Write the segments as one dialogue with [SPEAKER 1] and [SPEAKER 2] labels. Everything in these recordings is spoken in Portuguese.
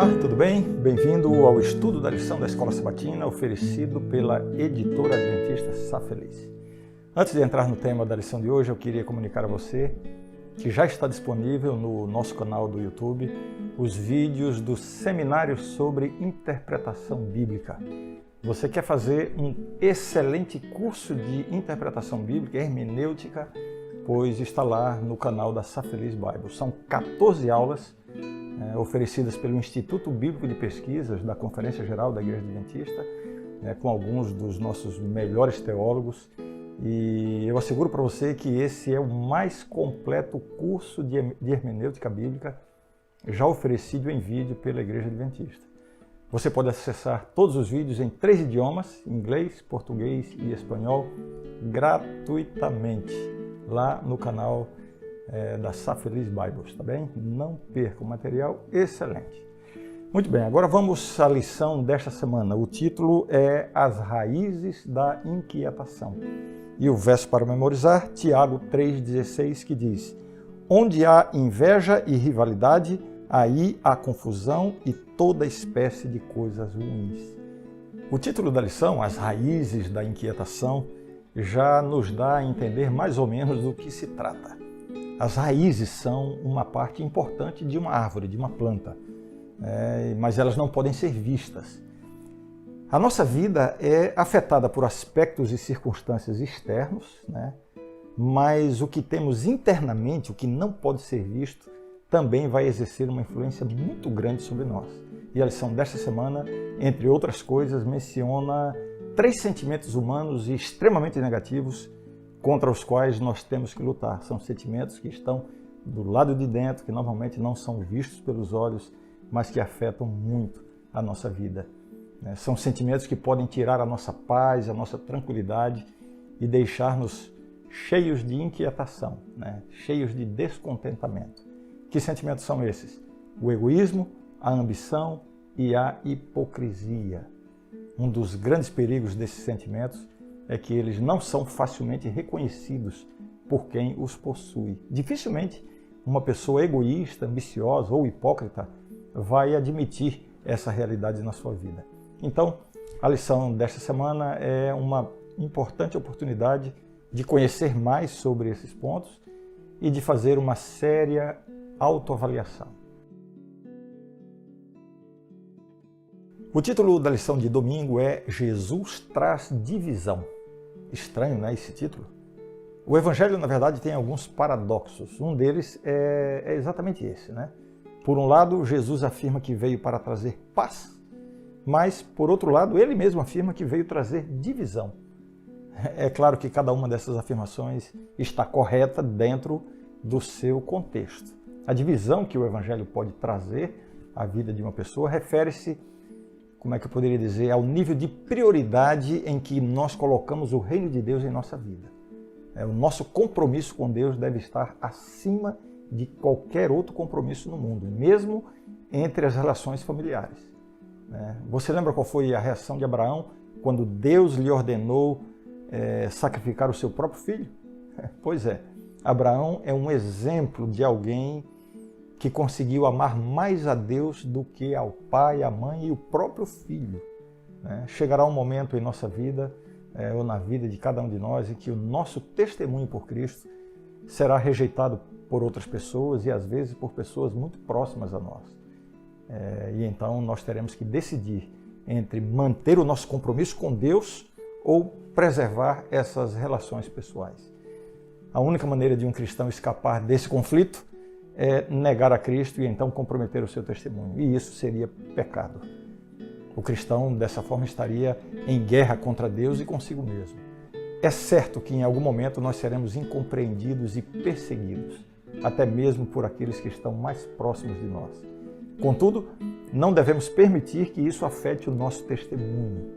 [SPEAKER 1] Olá, tudo bem? Bem-vindo ao estudo da lição da Escola Sabatina, oferecido pela editora adventista Sá Feliz. Antes de entrar no tema da lição de hoje, eu queria comunicar a você que já está disponível no nosso canal do YouTube os vídeos do seminário sobre interpretação bíblica. Você quer fazer um excelente curso de interpretação bíblica, hermenêutica, pois está lá no canal da Sá Feliz Bible. São 14 aulas oferecidas pelo Instituto Bíblico de Pesquisas da Conferência Geral da Igreja Adventista, com alguns dos nossos melhores teólogos. E eu asseguro para você que esse é o mais completo curso de hermenêutica bíblica já oferecido em vídeo pela Igreja Adventista. Você pode acessar todos os vídeos em 3 idiomas, inglês, português e espanhol, gratuitamente, lá no canal da Sá Feliz Bibles, tá bem? Não perca, um material excelente. Muito bem, agora vamos à lição desta semana. O título é As Raízes da Inquietação. E o verso para memorizar, Tiago 3,16, que diz: Onde há inveja e rivalidade, aí há confusão e toda espécie de coisas ruins. O título da lição, As Raízes da Inquietação, já nos dá a entender mais ou menos do que se trata. As raízes são uma parte importante de uma árvore, de uma planta, mas elas não podem ser vistas. A nossa vida é afetada por aspectos e circunstâncias externos, mas o que temos internamente, o que não pode ser visto, também vai exercer uma influência muito grande sobre nós. E a lição desta semana, entre outras coisas, menciona 3 sentimentos humanos extremamente negativos contra os quais nós temos que lutar. São sentimentos que estão do lado de dentro, que normalmente não são vistos pelos olhos, mas que afetam muito a nossa vida. São sentimentos que podem tirar a nossa paz, a nossa tranquilidade e deixar-nos cheios de inquietação, cheios de descontentamento. Que sentimentos são esses? O egoísmo, a ambição e a hipocrisia. Um dos grandes perigos desses sentimentos é que eles não são facilmente reconhecidos por quem os possui. Dificilmente uma pessoa egoísta, ambiciosa ou hipócrita vai admitir essa realidade na sua vida. Então, a lição desta semana é uma importante oportunidade de conhecer mais sobre esses pontos e de fazer uma séria autoavaliação. O título da lição de domingo é Jesus traz divisão. Estranho, esse título? O Evangelho, na verdade, tem alguns paradoxos. Um deles é exatamente esse, Por um lado, Jesus afirma que veio para trazer paz, mas, por outro lado, ele mesmo afirma que veio trazer divisão. É claro que cada uma dessas afirmações está correta dentro do seu contexto. A divisão que o Evangelho pode trazer à vida de uma pessoa refere-se, como é que eu poderia dizer, ao nível de prioridade em que nós colocamos o reino de Deus em nossa vida. O nosso compromisso com Deus deve estar acima de qualquer outro compromisso no mundo, mesmo entre as relações familiares. Você lembra qual foi a reação de Abraão quando Deus lhe ordenou sacrificar o seu próprio filho? Pois é, Abraão é um exemplo de alguém que conseguiu amar mais a Deus do que ao pai, a mãe e o próprio filho. Chegará um momento em nossa vida, ou na vida de cada um de nós, em que o nosso testemunho por Cristo será rejeitado por outras pessoas e às vezes por pessoas muito próximas a nós. E então nós teremos que decidir entre manter o nosso compromisso com Deus ou preservar essas relações pessoais. A única maneira de um cristão escapar desse conflito é negar a Cristo e então comprometer o seu testemunho. E isso seria pecado. O cristão, dessa forma, estaria em guerra contra Deus e consigo mesmo. É certo que em algum momento nós seremos incompreendidos e perseguidos, até mesmo por aqueles que estão mais próximos de nós. Contudo, não devemos permitir que isso afete o nosso testemunho.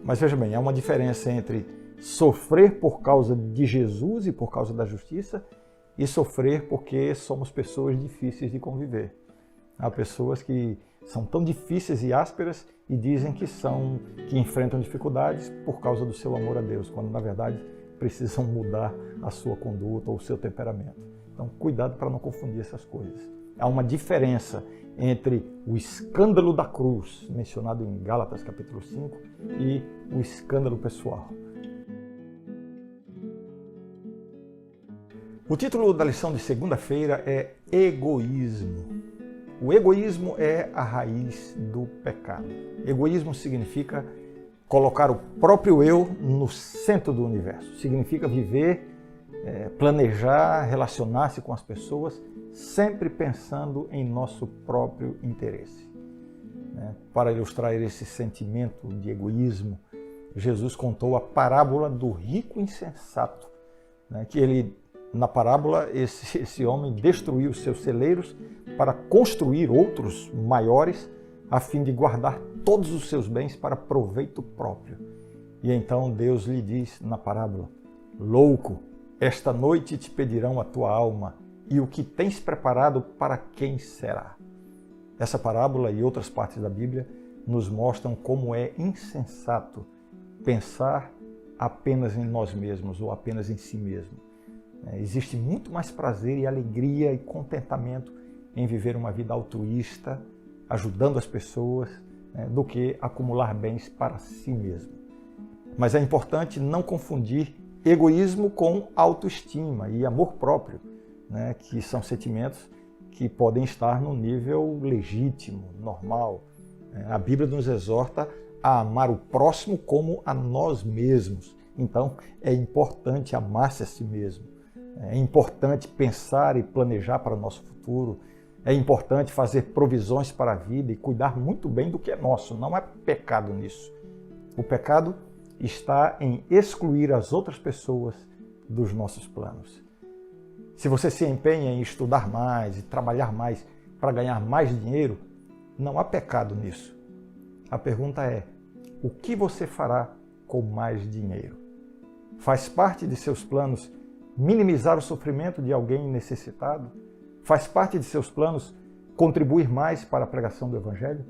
[SPEAKER 1] Mas veja bem, há uma diferença entre sofrer por causa de Jesus e por causa da justiça e sofrer porque somos pessoas difíceis de conviver. Há pessoas que são tão difíceis e ásperas e dizem que enfrentam dificuldades por causa do seu amor a Deus, quando na verdade precisam mudar a sua conduta ou o seu temperamento. Então, cuidado para não confundir essas coisas. Há uma diferença entre o escândalo da cruz, mencionado em Gálatas capítulo 5, e o escândalo pessoal. O título da lição de segunda-feira é Egoísmo. O egoísmo é a raiz do pecado. Egoísmo significa colocar o próprio eu no centro do universo. Significa viver, planejar, relacionar-se com as pessoas, sempre pensando em nosso próprio interesse. Para ilustrar esse sentimento de egoísmo, Jesus contou a parábola do rico insensato, que ele, na parábola, esse homem destruiu os seus celeiros para construir outros maiores, a fim de guardar todos os seus bens para proveito próprio. E então Deus lhe diz na parábola: louco, esta noite te pedirão a tua alma, e o que tens preparado para quem será? Essa parábola e outras partes da Bíblia nos mostram como é insensato pensar apenas em nós mesmos ou apenas em si mesmo. Existe muito mais prazer e alegria e contentamento em viver uma vida altruísta, ajudando as pessoas, do que acumular bens para si mesmo. Mas é importante não confundir egoísmo com autoestima e amor próprio, que são sentimentos que podem estar no nível legítimo, normal. A Bíblia nos exorta a amar o próximo como a nós mesmos. Então, é importante amar-se a si mesmo. É importante pensar e planejar para o nosso futuro. É importante fazer provisões para a vida e cuidar muito bem do que é nosso. Não há pecado nisso. O pecado está em excluir as outras pessoas dos nossos planos. Se você se empenha em estudar mais e trabalhar mais para ganhar mais dinheiro, não há pecado nisso. A pergunta é: o que você fará com mais dinheiro? Faz parte de seus planos minimizar o sofrimento de alguém necessitado? Faz parte de seus planos contribuir mais para a pregação do Evangelho?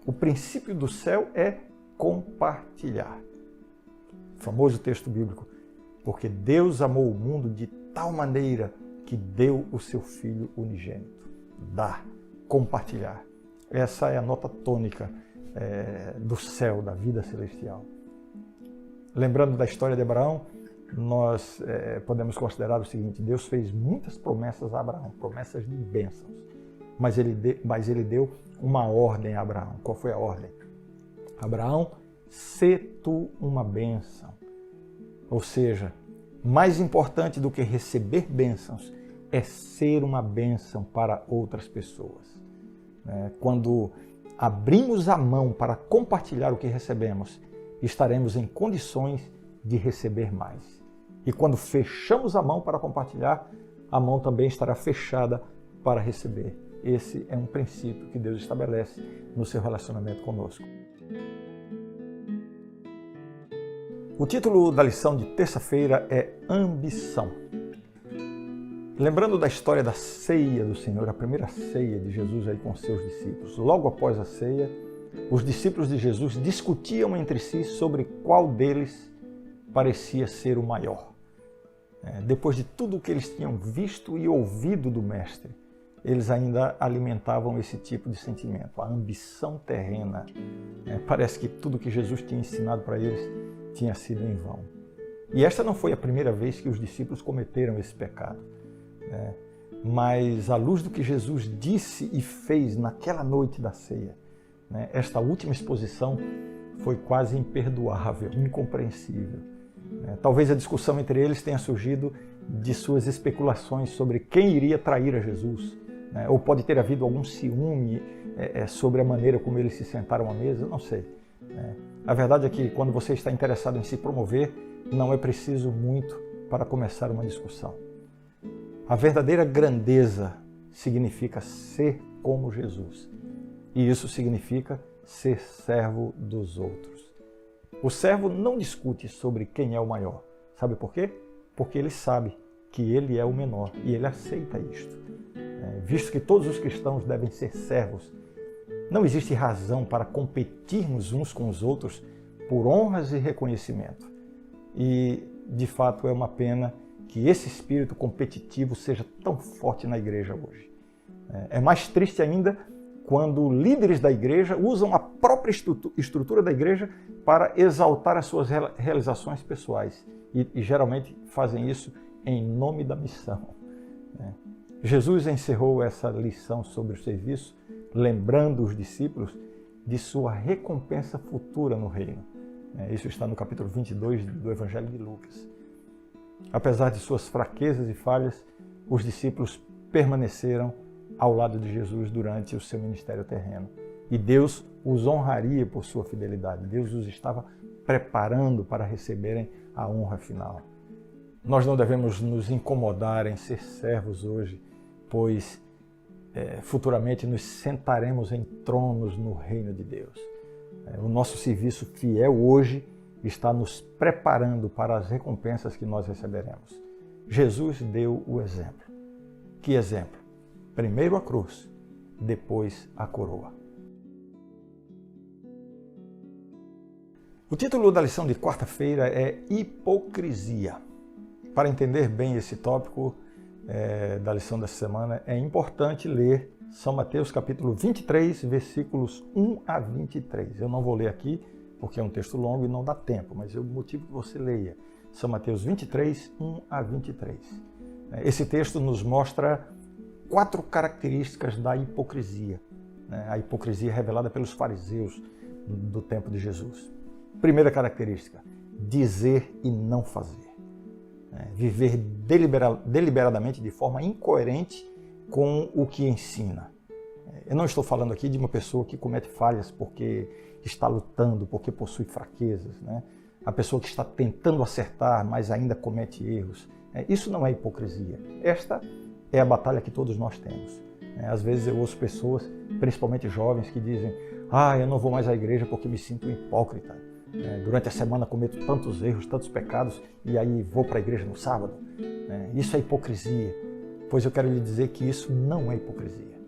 [SPEAKER 1] O princípio do céu é compartilhar. O famoso texto bíblico: porque Deus amou o mundo de tal maneira que deu o seu Filho unigênito. Dar, compartilhar. Essa é a nota tônica do céu, da vida celestial. Lembrando da história de Abraão, nós podemos considerar o seguinte: Deus fez muitas promessas a Abraão, promessas de bênçãos, mas ele deu uma ordem a Abraão. Qual foi a ordem? Abraão, sê tu uma bênção. Ou seja, mais importante do que receber bênçãos é ser uma bênção para outras pessoas. Quando abrimos a mão para compartilhar o que recebemos, estaremos em condições de receber mais. E quando fechamos a mão para compartilhar, a mão também estará fechada para receber. Esse é um princípio que Deus estabelece no seu relacionamento conosco. O título da lição de terça-feira é Ambição. Lembrando da história da ceia do Senhor, a primeira ceia de Jesus aí com seus discípulos. Logo após a ceia, os discípulos de Jesus discutiam entre si sobre qual deles parecia ser o maior. Depois de tudo o que eles tinham visto e ouvido do Mestre, eles ainda alimentavam esse tipo de sentimento, a ambição terrena. Parece que tudo que Jesus tinha ensinado para eles tinha sido em vão. E esta não foi a primeira vez que os discípulos cometeram esse pecado. Mas à luz do que Jesus disse e fez naquela noite da ceia, esta última exposição foi quase imperdoável, incompreensível. Talvez a discussão entre eles tenha surgido de suas especulações sobre quem iria trair a Jesus, ou pode ter havido algum ciúme sobre a maneira como eles se sentaram à mesa, não sei. A verdade é que quando você está interessado em se promover, não é preciso muito para começar uma discussão. A verdadeira grandeza significa ser como Jesus. E isso significa ser servo dos outros. O servo não discute sobre quem é o maior. Sabe por quê? Porque ele sabe que ele é o menor e ele aceita isto. Visto que todos os cristãos devem ser servos, não existe razão para competirmos uns com os outros por honras e reconhecimento. E, de fato, é uma pena que esse espírito competitivo seja tão forte na igreja hoje. É mais triste ainda quando líderes da igreja usam a própria estrutura da igreja para exaltar as suas realizações pessoais. E geralmente fazem isso em nome da missão. Jesus encerrou essa lição sobre o serviço, lembrando os discípulos de sua recompensa futura no reino. Isso está no capítulo 22 do Evangelho de Lucas. Apesar de suas fraquezas e falhas, os discípulos permaneceram ao lado de Jesus durante o seu ministério terreno. E Deus os honraria por sua fidelidade. Deus os estava preparando para receberem a honra final. Nós não devemos nos incomodar em ser servos hoje, pois futuramente nos sentaremos em tronos no reino de Deus. O nosso serviço fiel hoje está nos preparando para as recompensas que nós receberemos. Jesus deu o exemplo. Que exemplo? Primeiro a cruz, depois a coroa. O título da lição de quarta-feira é Hipocrisia. Para entender bem esse tópico da lição dessa semana, é importante ler São Mateus capítulo 23, versículos 1 a 23. Eu não vou ler aqui, porque é um texto longo e não dá tempo, mas eu motivo que você leia. São Mateus 23, 1 a 23. Esse texto nos mostra 4 características da hipocrisia. A hipocrisia revelada pelos fariseus do tempo de Jesus. Primeira característica, dizer e não fazer. Viver deliberadamente de forma incoerente com o que ensina. Eu não estou falando aqui de uma pessoa que comete falhas porque está lutando, porque possui fraquezas. A pessoa que está tentando acertar, mas ainda comete erros. Isso não é hipocrisia. Esta é a batalha que todos nós temos. Às vezes eu ouço pessoas, principalmente jovens, que dizem: eu não vou mais à igreja porque me sinto hipócrita. Durante a semana cometo tantos erros, tantos pecados, e aí vou para a igreja no sábado. Isso é hipocrisia. Pois eu quero lhe dizer que isso não é hipocrisia.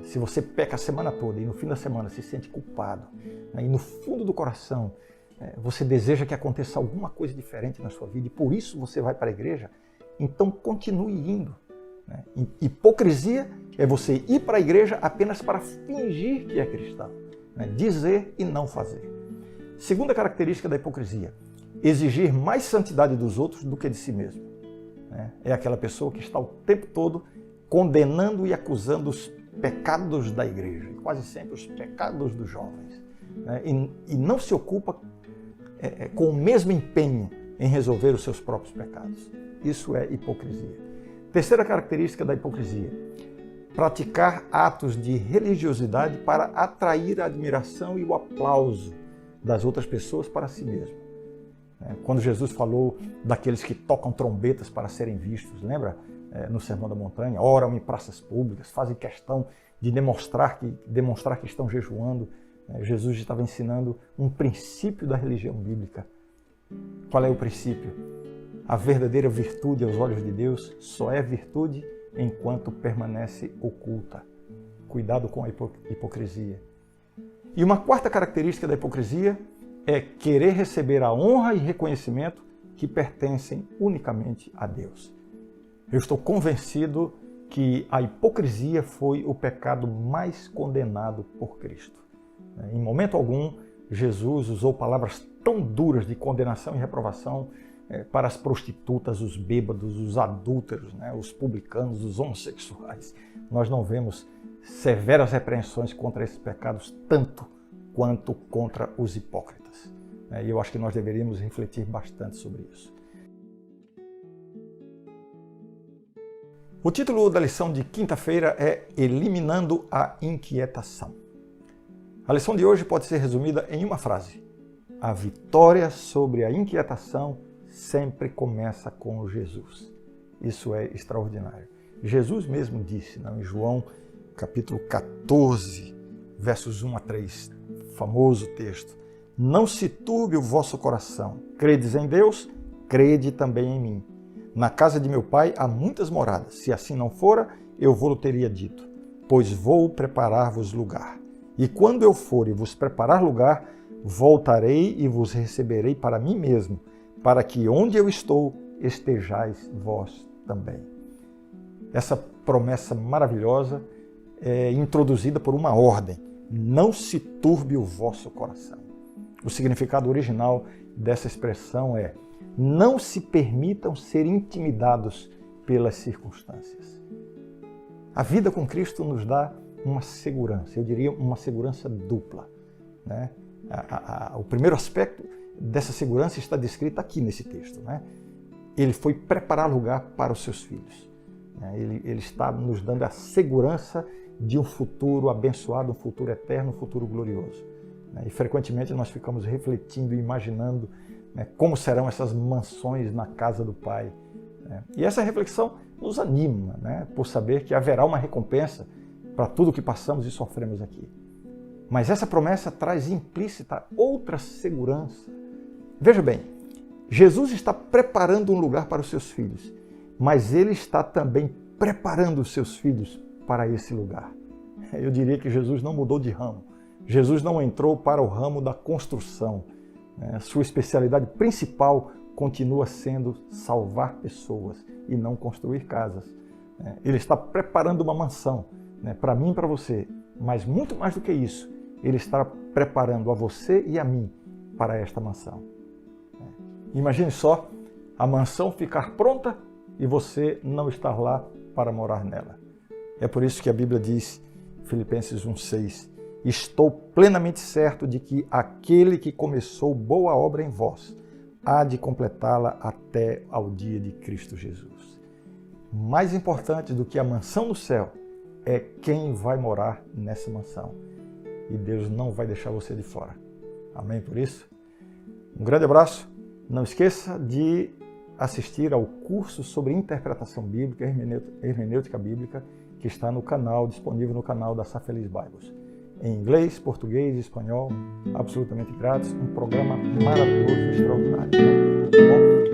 [SPEAKER 1] Se você peca a semana toda e no fim da semana se sente culpado, e no fundo do coração você deseja que aconteça alguma coisa diferente na sua vida e por isso você vai para a igreja, então continue indo. Hipocrisia é você ir para a igreja apenas para fingir que é cristão, dizer e não fazer. Segunda característica da hipocrisia, exigir mais santidade dos outros do que de si mesmo. É aquela pessoa que está o tempo todo condenando e acusando os pecados da igreja, quase sempre os pecados dos jovens, e não se ocupa com o mesmo empenho em resolver os seus próprios pecados. Isso é hipocrisia. Terceira característica da hipocrisia, praticar atos de religiosidade para atrair a admiração e o aplauso das outras pessoas para si mesmo. Quando Jesus falou daqueles que tocam trombetas para serem vistos, lembra? No Sermão da Montanha, oram em praças públicas, fazem questão de demonstrar que estão jejuando. Jesus estava ensinando um princípio da religião bíblica. Qual é o princípio? A verdadeira virtude aos olhos de Deus só é virtude enquanto permanece oculta. Cuidado com a hipocrisia. E uma quarta característica da hipocrisia é querer receber a honra e reconhecimento que pertencem unicamente a Deus. Eu estou convencido que a hipocrisia foi o pecado mais condenado por Cristo. Em momento algum, Jesus usou palavras tão duras de condenação e reprovação para as prostitutas, os bêbados, os adúlteros, os publicanos, os homossexuais. Nós não vemos severas repreensões contra esses pecados tanto quanto contra os hipócritas. E eu acho que nós deveríamos refletir bastante sobre isso. O título da lição de quinta-feira é Eliminando a Inquietação. A lição de hoje pode ser resumida em uma frase: a vitória sobre a inquietação sempre começa com Jesus. Isso é extraordinário. Jesus mesmo disse, em João capítulo 14, versos 1 a 3, famoso texto: não se turbe o vosso coração. Credes em Deus, crede também em mim. Na casa de meu pai há muitas moradas. Se assim não fora, eu vou-lo teria dito, pois vou preparar-vos lugar. E quando eu for e vos preparar lugar, voltarei e vos receberei para mim mesmo, para que onde eu estou, estejais vós também. Essa promessa maravilhosa introduzida por uma ordem: não se turbe o vosso coração. O significado original dessa expressão é: não se permitam ser intimidados pelas circunstâncias. A vida com Cristo nos dá uma segurança, eu diria uma segurança dupla, né? O primeiro aspecto dessa segurança está descrito aqui nesse texto, né? Ele foi preparar lugar para os seus filhos. Ele está nos dando a segurança de um futuro abençoado, um futuro eterno, um futuro glorioso. E frequentemente nós ficamos refletindo e imaginando como serão essas mansões na casa do Pai. E essa reflexão nos anima, por saber que haverá uma recompensa para tudo que passamos e sofremos aqui. Mas essa promessa traz implícita outra segurança. Veja bem, Jesus está preparando um lugar para os seus filhos, mas Ele está também preparando os seus filhos para esse lugar. Eu diria que Jesus não mudou de ramo. Jesus não entrou para o ramo da construção. Sua especialidade principal continua sendo salvar pessoas e não construir casas. Ele está preparando uma mansão para mim e para você, mas muito mais do que isso, Ele está preparando a você e a mim para esta mansão. Imagine só a mansão ficar pronta e você não estar lá para morar nela. É por isso que a Bíblia diz, Filipenses 1,6, estou plenamente certo de que aquele que começou boa obra em vós há de completá-la até ao dia de Cristo Jesus. Mais importante do que a mansão no céu é quem vai morar nessa mansão. E Deus não vai deixar você de fora. Amém por isso? Um grande abraço. Não esqueça de assistir ao curso sobre interpretação bíblica, hermenêutica bíblica, que está no canal, disponível no canal da Safeliz Bibles. Em inglês, português, espanhol, absolutamente grátis, um programa maravilhoso, extraordinário. Tá bom?